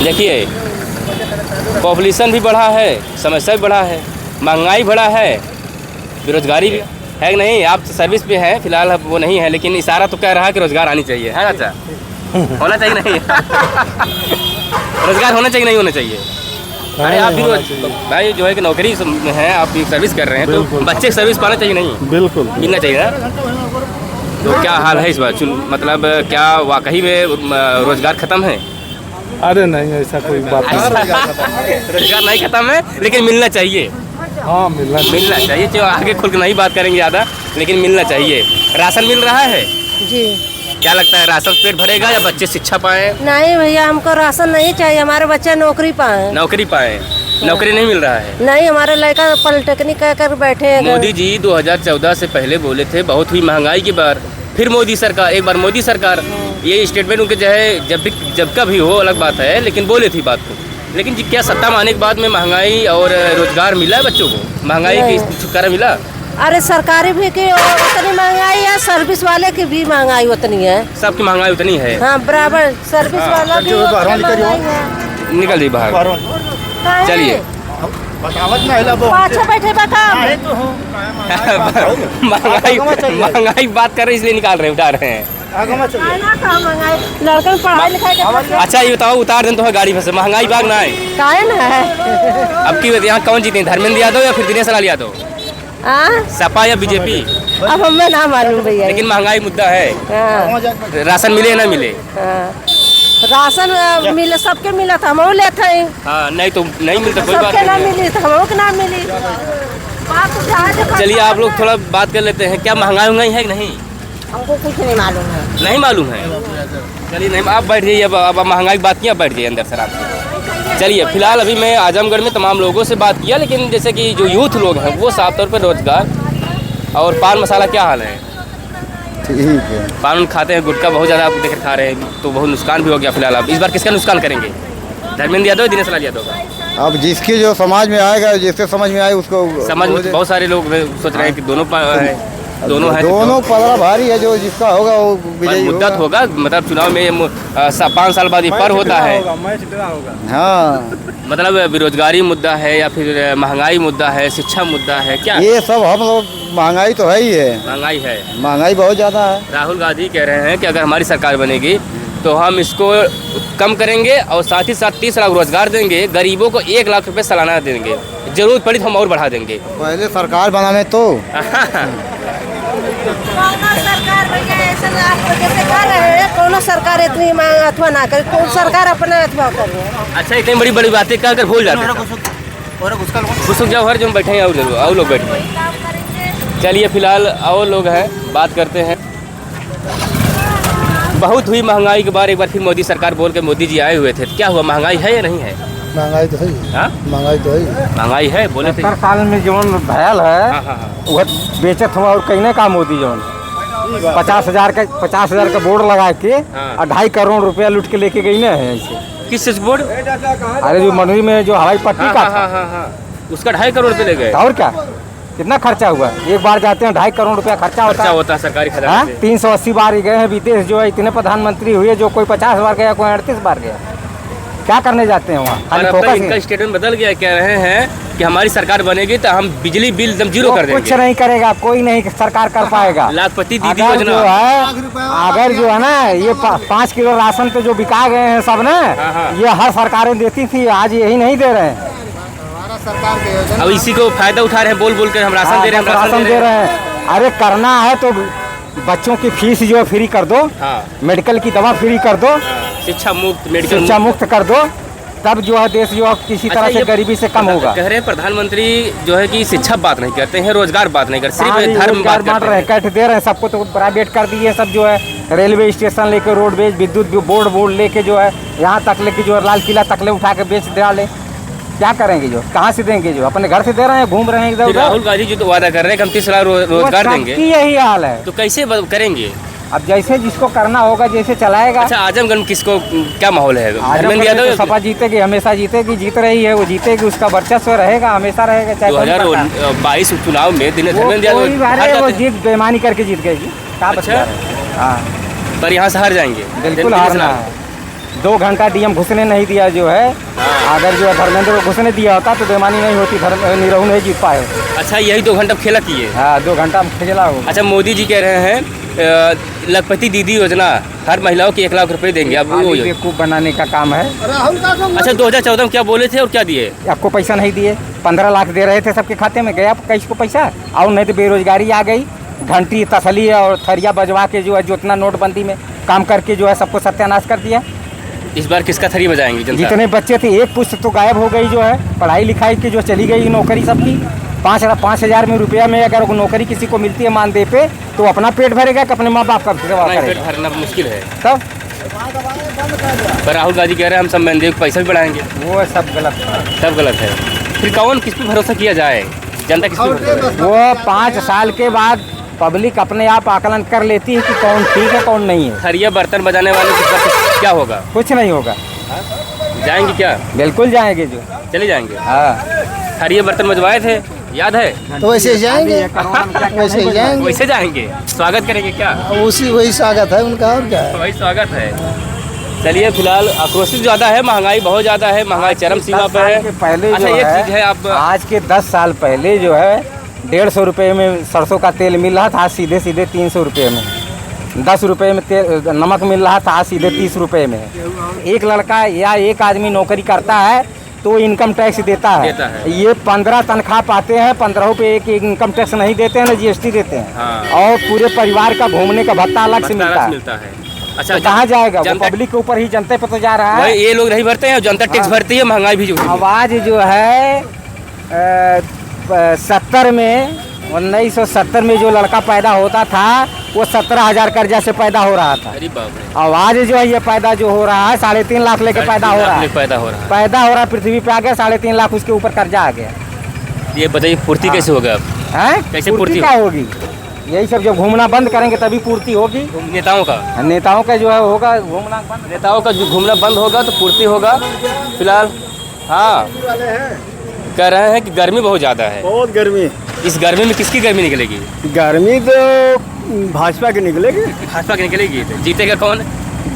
देखिए, पॉपुलेशन भी बढ़ा है, समस्या भी बढ़ा है, महंगाई बढ़ा है, बेरोजगारी भी है कि नहीं। आप सर्विस पे हैं फिलहाल, वो नहीं है, लेकिन इशारा तो कह रहा है कि रोजगार आनी चाहिए, है ना? अच्छा, होना चाहिए नहीं रोजगार होना चाहिए नहीं होना चाहिए। अरे आप भी भाई जो है कि नौकरी है, आप भी सर्विस कर रहे हैं, तो बच्चे सर्विस पाना चाहिए नहीं? बिल्कुल मिलना चाहिए ना। तो क्या हाल है इस बार, मतलब क्या वाकई में रोजगार खत्म है? अरे नहीं, ऐसा कोई बात नहीं। रोजगार नहीं खत्म है, लेकिन मिलना चाहिए। हाँ, मिलना चाहिए। जो आगे खुल के नहीं बात करेंगे ज़्यादा, लेकिन मिलना चाहिए। राशन मिल रहा है जी। क्या लगता है, राशन पेट भरेगा या बच्चे शिक्षा पाए? नहीं भैया, हमको राशन नहीं चाहिए, हमारे बच्चे नौकरी पाए। नौकरी पाए? नौकरी नहीं मिल रहा है? नहीं, हमारे लड़का पॉलिटेक्निक कर बैठे हैं। मोदी जी 2014 से पहले बोले थे बहुत हुई महंगाई की बार, फिर मोदी सरकार, एक बार मोदी सरकार, ये स्टेटमेंट उनके जो है जब का भी हो अलग बात है, लेकिन बोले थी बात को। लेकिन जी क्या सत्ता में आने के बाद में महंगाई और रोजगार मिला है बच्चों को? महंगाई की छुटकारा मिला? अरे सरकारी भी की उतनी महंगाई है, सर्विस वाले की भी महंगाई उतनी है। सबकी महंगाई उतनी है? हाँ, बराबर। सर्विस वाला भी निकल दी बाहर। चलिए पाछे बैठे महंगाई बात कर रहे इसलिए निकाल रहे, उठा रहे हैं। लड़का पढ़ाई लिखाई। अच्छा ये बताओ, उतार दें तो है गाड़ी में से, महंगाई भाग ना है? अब की यहाँ कौन जीते, धर्मेंद्र यादव या फिर दिनेश लाल यादव? सपा या बीजेपी? अब हमें ना मालूम भैया, लेकिन महंगाई मुद्दा है। राशन मिले ना मिले? राशन मिले, सबके मिला था, हम लेते हैं। हाँ, नहीं तो नहीं मिलता, कोई बात सबके ना नहीं मिली तो हम ना मिली। चलिए आप लोग थोड़ा बात कर लेते हैं, क्या महंगाई है कि नहीं? हमको कुछ नहीं मालूम है। नहीं मालूम है? चलिए नहीं, आप बैठ जाइए, अब महंगाई की बात किया, बैठ जाइए अंदर सर आप। चलिए फिलहाल अभी मैं आजमगढ़ में तमाम लोगों से बात किया, लेकिन जैसे कि जो यूथ लोग हैं वो साफ तौर पर रोजगार और पान मसाला क्या हाल है? ठीक है। पान खाते हैं, गुटखा बहुत ज़्यादा आप देख खा रहे हैं, तो बहुत नुकसान भी हो गया। फिलहाल आप इस बार किसका नुकसान करेंगे, धर्मेंद्र यादव दिनेश लाल यादव का? अब जिसकी जो समाज में आएगा, जिससे समझ में आए उसको। समझ में बहुत सारे लोग सोच रहे हैं कि दोनों है, दोनों पलड़ा भारी है, जो जिसका होगा वो विजयी मुद्दा तो होगा। मतलब चुनाव में 5 साल बाद ये पर होता है। हाँ, मतलब बेरोजगारी मुद्दा है या फिर महंगाई मुद्दा है, शिक्षा मुद्दा है, क्या ये सब हम लोग, महंगाई तो है ही है। महंगाई है, महंगाई बहुत ज़्यादा है। राहुल गांधी कह रहे हैं कि अगर हमारी सरकार बनेगी तो हम इसको कम करेंगे और साथ ही साथ 30 लाख रोजगार देंगे, गरीबों को 1 लाख रुपए सालाना देंगे, जरूरत पड़ी तो हम और बढ़ा देंगे। पहले सरकार बनाने तो सरकार भैया ऐसा आप जैसे कर रहे हैं, कौन सरकार इतनी अथवा ना करे, कौन सरकार अपना अथवा करे। अच्छा, इतनी बड़ी बड़ी बातें कर भूल जाते हैं। घुसुक जाओ हर जो बैठे हैं, और लोग बैठे हैं। चलिए फिलहाल और लोग हैं, बात करते हैं। बहुत हुई महंगाई के बार एक बार फिर मोदी सरकार बोल के मोदी जी आए हुए थे, क्या हुआ, महंगाई है या नहीं है? महंगाई तो है। महंगाई तो है, महंगाई है बोले थे। साल में जो भयल है वह बेचत हुआ, और कहीं का मोदी जो 50,000 का बोर्ड लगा के और 2.5 करोड़ रुपया लूट के लेके गई ना है ऐसे। किस बोर्ड? अरे जो मंडली में जो हवाई पट्टी का था, उसका 2.5 करोड़ रुपये ले गए। और क्या कितना खर्चा हुआ, एक बार जाते हैं 2.5 करोड़ रुपया खर्चा होता है सरकारी खजाने से। 380 बार गए हैं विदेश, जो है इतने प्रधानमंत्री हुए, जो कोई 50 बार गया, कोई 38 बार गया। क्या करने जाते हैं वहाँ? इनका स्टेटमेंट बदल गया, कह रहे हैं कि हमारी सरकार बनेगी तो हम बिजली बिल एकदम जीरो कर देंगे। कुछ नहीं करेगा, कोई नहीं सरकार कर पाएगा। लाखपति दीदी योजना जो है, अगर जो है ना ये 5 किलो राशन पे जो बिका गए हैं सब ना, ये हर सरकारें देती थी, आज यही नहीं दे रहे हैं। अब इसी को फायदा उठा रहे हैं, बोल बोल कर हम राशन दे रहे हैं, राशन दे रहे हैं। अरे करना है तो बच्चों की फीस जो है फ्री कर दो, मेडिकल की दवा फ्री कर दो, शिक्षा मुक्त कर दो, तब जो है देश जो है किसी तरह से गरीबी से कम होगा। कह रहे हैं प्रधानमंत्री जो है कि शिक्षा बात नहीं करते हैं, रोजगार बात नहीं करते, सिर्फ धर्म बात बांट रहे हैं, कैट दे रहे हैं सबको, तो प्राइवेट कर दिए सब, जो है रेलवे स्टेशन लेके, रोडवेज, विद्युत बोर्ड लेके जो है यहाँ तक लेके, जो है लाल किला तक ले उठा के बेच डाले। क्या करेंगे, जो कहाँ से देंगे, जो अपने घर से दे रहे हैं, घूम रहे हैं इधर। राहुल गांधी जो तो वादा कर रहे हैं कि हम 30 लाख रोजगार देंगे, यही हाल है। तो कैसे करेंगे? अब जैसे जिसको करना होगा जैसे चलाएगा। अच्छा, आजमगढ़ में किसको क्या माहौल है? धर्मेंद्र यादव सपा जीतेगी, हमेशा जीतेगी, जीत रही है, वो जीतेगी, उसका वर्चस्व रहेगा, हमेशा रहेगा। 2022 चुनाव में धर्मेंद्र यादव वो जीत बेईमानी करके जीत गई। अच्छा, हाँ, पर यहाँ से हार जाएंगे, बिल्कुल हारना है। 2 घंटा डीएम घुसने नहीं दिया जो है। अगर जो है धर्मेंद्र को घुसने दिया होता तो बेईमानी नहीं होती, निरहू नहीं जीत पाए। अच्छा, यही 2 घंटा खेला किए। हाँ, 2 घंटा खेला हो। अच्छा, मोदी जी कह रहे हैं लखपति दीदी योजना हर महिलाओं को 1 लाख रुपए देंगे। अब वो बेवकूफ़ बनाने का काम है। अच्छा, 2014 में क्या बोले थे और क्या दिए? आपको पैसा नहीं दिए, 15 लाख दे रहे थे सबके खाते में, गया किसको पैसा? और नहीं तो बेरोजगारी आ गई, घंटी तसली और थरिया बजवा के जो है जितना नोटबंदी में काम करके जो है सबको सत्यानाश कर दिया। इस बार किसका थरी बजाएंगे जनता? जितने बच्चे थे एक पुस्त तो गायब हो गई जो है, पढ़ाई लिखाई की जो चली गई नौकरी सबकी। 5,000 में रुपया में अगर नौकरी किसी को मिलती है मानदेय पे तो अपना पेट भरेगा कि अपने माँ बाप का सेवा पेट करेगा? भरना मुश्किल है। तब पर राहुल गांधी कह रहे हैं हम सब मानदेय पैसा भी बढ़ाएंगे। वो सब गलत है। सब गलत है। फिर कौन किस पे भरोसा किया जाए? जनता किस पे भरोसा करे? वो 5 साल के बाद पब्लिक अपने आप आकलन कर लेती है कि कौन ठीक है कौन नहीं है। थरिया बर्तन बजाने वाले के क्या होगा? कुछ नहीं होगा। जाएंगे क्या? बिल्कुल जाएंगे जो चले जाएंगे। हाँ, थरिया बर्तन बजवाए थे, याद है? तो वैसे जाएंगे, वैसे ही जाएंगे, वैसे जाएंगे, स्वागत करेंगे क्या? वही स्वागत है उनका, और क्या है। वही स्वागत है। चलिए, फिलहाल आक्रोशित ज़्यादा है, महंगाई बहुत ज़्यादा है, महंगाई चरम सीमा पे है। पहले अच्छा, जो एक है, चीज़ है, आप आज के 10 साल पहले जो है 150 रुपये में सरसों का तेल मिल रहा था, आज सीधे 300 रुपये में। 10 रुपये में नमक मिल रहा था, आज सीधे 30 रुपये में। एक लड़का या एक आदमी नौकरी करता है तो इनकम टैक्स देता है। ये 15 तनख्वाह पाते हैं, 15 पे एक इनकम टैक्स नहीं देते हैं, ना जीएसटी देते हैं। हाँ। और पूरे परिवार का घूमने का भत्ता अलग से मिलता है। अच्छा, तो कहाँ जाएगा? वो पब्लिक के ऊपर ही, जनता पे तो जा रहा है। ये लोग नहीं भरते हैं, जनता टैक्स भरती है, महंगाई भी जो है। आवाज़ जो है 70 में 1970 में जो लड़का पैदा होता था वो 17,000 कर्जा से पैदा हो रहा था। अरे बाप रे। आवाज़ जो है ये पैदा जो हो रहा है 3.5 लाख लेके पैदा हो रहा है। पैदा हो रहा है पृथ्वी पे आ गया, 3.5 लाख उसके ऊपर कर्जा आ गया। ये बताइए पूर्ति कैसे होगा अब? हैं? कैसे पूर्ति क्या होगी? यही सब जब घूमना बंद करेंगे तभी पूर्ति होगी। नेताओं का जो है होगा घूमना बंद। नेताओं का जो घूमना बंद होगा तो पूर्ति होगा। फिलहाल हाँ, कह रहे हैं कि गर्मी बहुत ज़्यादा है। बहुत गर्मी। इस गर्मी में किसकी गर्मी निकलेगी? गर्मी तो भाजपा की निकलेगी। भाजपा की निकलेगी। जीतेगा कौन?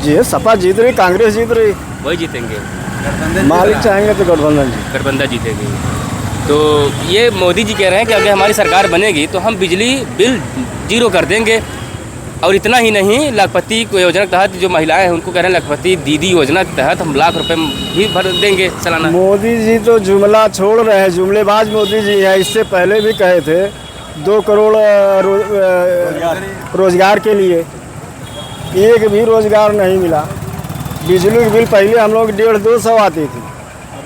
जी, सपा जीत रही, कांग्रेस जीत रही, वही जीतेंगे। मालिक चाहेंगे तो गठबंधन जीतेगी। तो ये मोदी जी कह रहे हैं कि अगर हमारी सरकार बनेगी तो हम बिजली बिल 0 कर देंगे। और इतना ही नहीं, लखपति योजना के तहत जो महिलाएं हैं उनको कह रहे हैं लखपति दीदी योजना के तहत हम 1 लाख रुपए भी भर देंगे सालाना। मोदी जी तो जुमला छोड़ रहे हैं, जुमलेबाज मोदी जी हैं। इससे पहले भी कहे थे 2 करोड़ रोजगार के लिए, एक भी रोजगार नहीं मिला। बिजली के बिल पहले हम लोग 150-200 आती थी,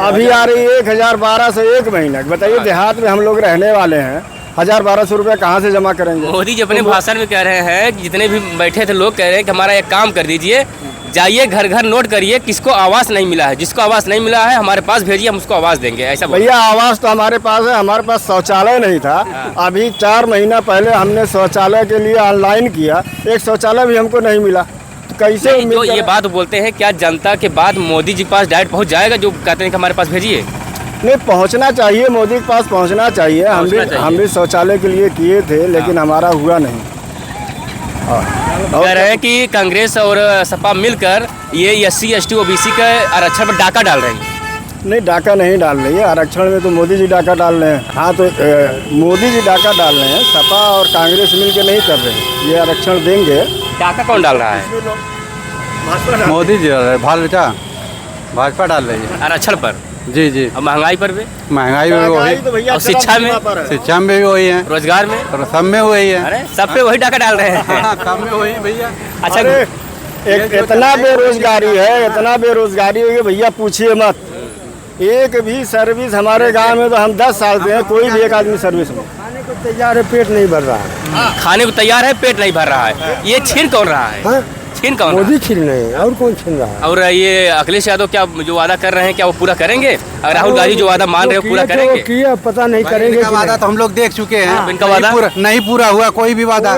अभी आ रही 1,000-1,200 एक महीने। बताइए, देहात में हम लोग रहने वाले हैं, 1,000-1,200 रुपये कहाँ से जमा करेंगे? मोदी जी अपने भाषण में कह रहे हैं कि जितने भी बैठे थे लोग कह रहे हैं कि हमारा एक काम कर दीजिए, जाइए घर घर नोट करिए किसको आवास नहीं मिला है, जिसको आवास नहीं मिला है हमारे पास भेजिए, हम उसको आवास देंगे। ऐसा भैया, आवास तो हमारे पास है, हमारे पास शौचालय नहीं था। अभी 4 महीना पहले हमने शौचालय के लिए ऑनलाइन किया, एक शौचालय भी हमको नहीं मिला। तो कैसे जो ये बात बोलते हैं, क्या जनता के बाद मोदी जी के पास डायरेक्ट पहुँच जाएगा जो कहते हैं कि हमारे पास भेजिए? नहीं, पहुंचना चाहिए, मोदी के पास पहुंचना चाहिए। हम भी शौचालय के लिए किए थे, लेकिन हमारा हुआ नहीं। कह रहे हैं कि कांग्रेस और सपा मिलकर ये SC ST OBC का आरक्षण पर डाका डाल रही है। नहीं, डाका नहीं डाल रही है, आरक्षण में तो मोदी जी डाका डाल रहे हैं। हाँ, तो मोदी जी डाका डाल रहे हैं, सपा और कांग्रेस मिल के नहीं कर रहे हैं। ये आरक्षण देंगे। डाका कौन डाल रहा है? मोदी जी डाल रहे हैं, भाजपा डाल रही है आरक्षण पर। जी। और महंगाई पर भी? महंगाई में वही, तो भैया और शिक्षा में भी वही है, रोजगार में, और सब में वही है। अरे सब पे वही डाका डाल रहे हैं। सब में वही भैया। अच्छा, इतना बेरोजगारी है, इतना बेरोजगारी है भैया पूछिए मत। एक भी सर्विस हमारे गांव में तो हम 10 साल से हैं, कोई भी एक आदमी सर्विस में। खाने को तैयार है, पेट नहीं भर रहा है। खाने को तैयार है, पेट नहीं भर रहा है। ये छीन कौन रहा है? छीन कौन? मोदी छीन रहे हैं, और कौन छीन रहा है? और ये अखिलेश यादव क्या जो वादा कर रहे हैं क्या वो पूरा करेंगे? और राहुल गांधी जो वादा मान रहे हैं पूरा करेंगे? किया पता नहीं करेंगे। वादा तो हम लोग देख चुके हैं, इनका वादा नहीं पूरा हुआ कोई भी वादा।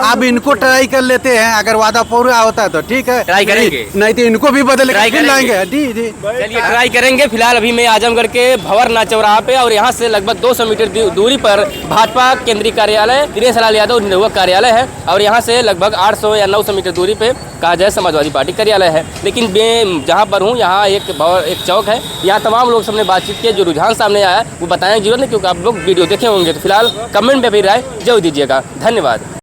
अब इनको ट्राई कर लेते हैं, अगर वादा पूरा होता है तो ठीक है, ट्राई करेंगे, नहीं तो इनको भी बदल ट्राई लाएंगे। जी। चलिए ट्राई करेंगे। फिलहाल अभी मैं आजमगढ़ के भंवरना चौराहा पे, और यहाँ से लगभग 200 मीटर दूरी पर भाजपा केंद्रीय कार्यालय दिनेश लाल यादव निरुआ कार्यालय है, और यहाँ से लगभग 800 या 900 मीटर दूरी पे पे कहा जाए समाजवादी पार्टी कार्यालय है। लेकिन मैं जहाँ पर हूँ यहाँ एक चौक है, यहाँ तमाम लोग सबने बातचीत किया। जो रुझान सामने आया वो बताने की जरूरत नहीं, क्योंकि आप लोग वीडियो देखे होंगे। तो फिलहाल कमेंट में भी राय जरूर दीजिएगा। धन्यवाद।